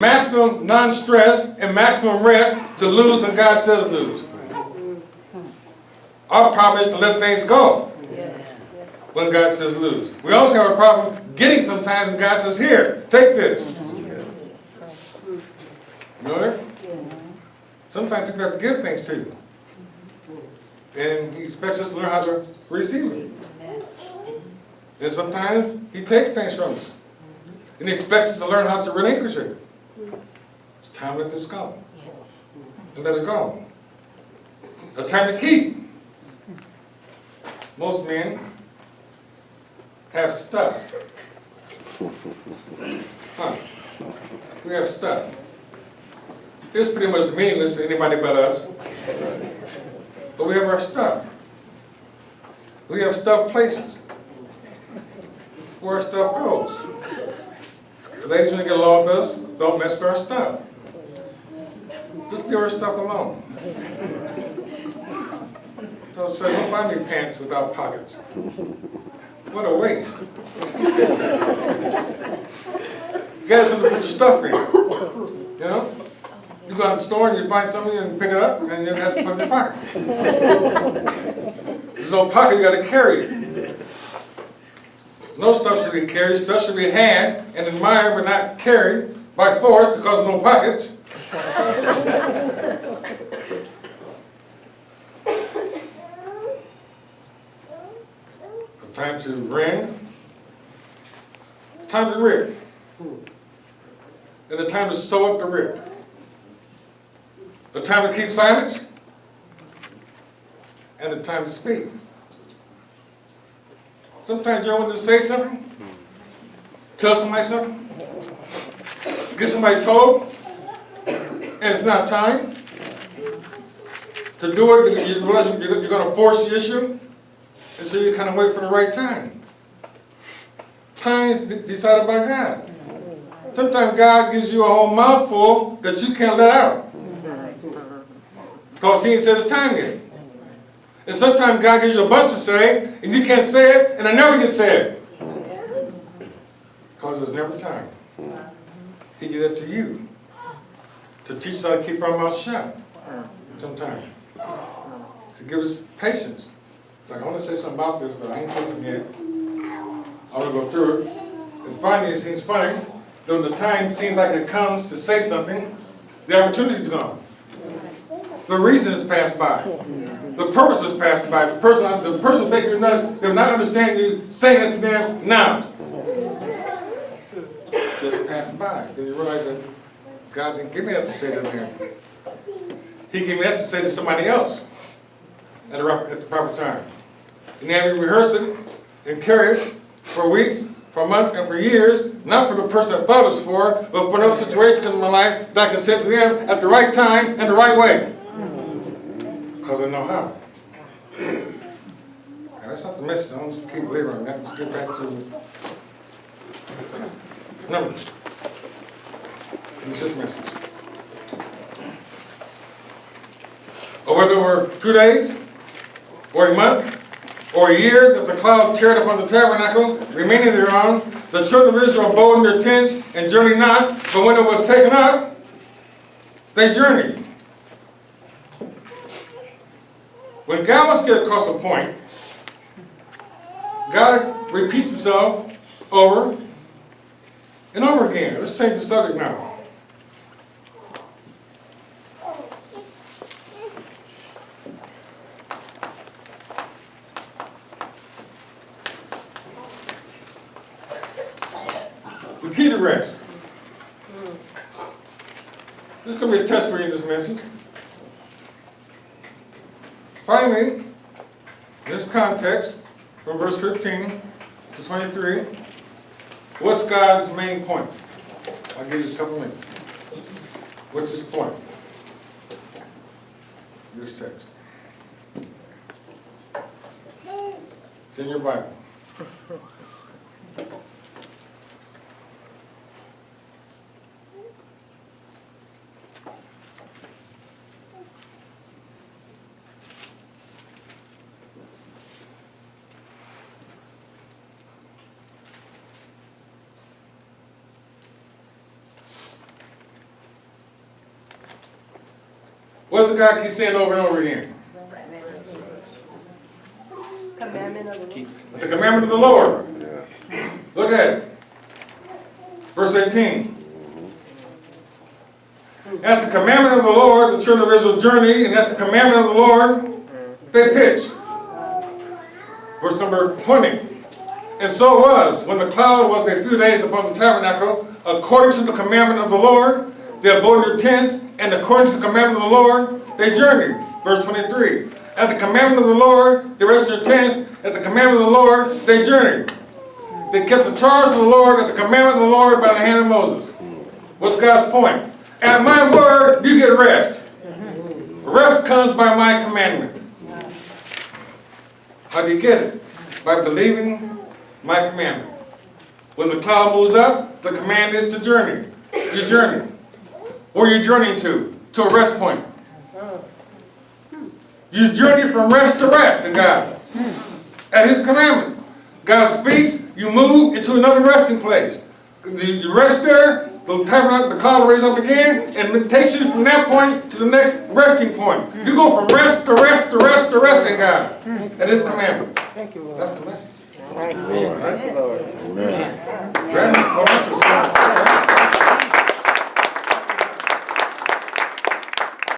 maximum non-stress and maximum rest to lose when God says lose. Our problem is to let things go when God says lose. We also have a problem getting sometimes when God says, here, take this. You know that? Sometimes people have to give things to you. And he expects us to learn how to receive it. And sometimes he takes things from us. And he expects us to learn how to relinquish it. It's time to let this go. And let it go. A time to keep. Most men have stuff. We have stuff. It's pretty much meaningless to anybody but us. But we have our stuff. We have stuff places where our stuff goes. Ladies, when you get along with us, don't mess with our stuff. Just leave our stuff alone. So say, don't buy me pants without pockets. What a waste. You got something to put your stuff in. You know? You go out to the store and you find something and pick it up and you have to put it in your pocket. There's no pocket, you got to carry it. No stuff should be carried, stuff should be had and admired but not carried by force because of no pockets. A time to rend, time to rip, and a time to sew up the rip. The time to keep silence, and the time to speak. Sometimes you want to say something, tell somebody something, get somebody told, and it's not time to do it. You realize you're going to force the issue, and so you kind of wait for the right time. Time decided by God. Sometimes God gives you a whole mouthful that you can't let out. Because he ain't said it's time yet. And sometimes God gives you a bunch to say, and you can't say it, and it never gets said. Because there's never time. He gives it to you to teach us how to keep our mouth shut. Sometimes. To give us patience. It's like, I want to say something about this, but I ain't saying it yet. I want to go through it. And finally, it seems funny that when the time seems like it comes to say something, the opportunity is gone. The reason is passed by. The purpose is passed by. The person thinking you're nuts, they're not understanding you, saying it to them now. Just passing by. Then you realize that God didn't give me that to say to them. He gave me that to say to somebody else at the proper time. And then we rehearse it and carry it for weeks, for months, and for years, not for the person I thought it was for, but for another situation in my life that I can say to them at the right time and the right way. Because I know how. That's not the message. I want to keep laboring on that. Let's get back to Numbers. It's this message. Or whether it were 2 days, or a month, or a year that the cloud teared upon the tabernacle, remaining thereon, the children of Israel abode in their tents and journeyed not, but when it was taken up, they journeyed. When God wants to get across a point, God repeats himself over and over again. Let's change the subject now. The key to rest. This is going to be a test for you in this message. Finally, in this context, from verse 15 to 23, what's God's main point? I'll give you a couple minutes. What's his point? This text. It's in your Bible. What does God keep saying over and over again? Commandment of the Lord. The commandment of the Lord. Yeah. Look at it. Verse 18. At the commandment of the Lord, the children of Israel journeyed, and at the commandment of the Lord, they pitched. Verse number 20. And so it was, when the cloud was a few days upon the tabernacle, according to the commandment of the Lord, they abode in their tents, and according to the commandment of the Lord, they journeyed. Verse 23. At the commandment of the Lord, they rested their tents. At the commandment of the Lord, they journeyed. They kept the charge of the Lord at the commandment of the Lord by the hand of Moses. What's God's point? At my word, you get rest. Rest comes by my commandment. How do you get it? By believing my commandment. When the cloud moves up, the command is to journey. You journey. Where are you journeying to? To a rest point. You journey from rest to rest in God. At His commandment. God speaks, you move into another resting place. You rest there, the tabernacle, the cloud will raise up again, and it takes you from that point to the next resting point. You go from rest to rest to rest to rest in God. At His commandment. Thank you, Lord. That's the message. Thank you, Lord. Thank you, Lord. Amen.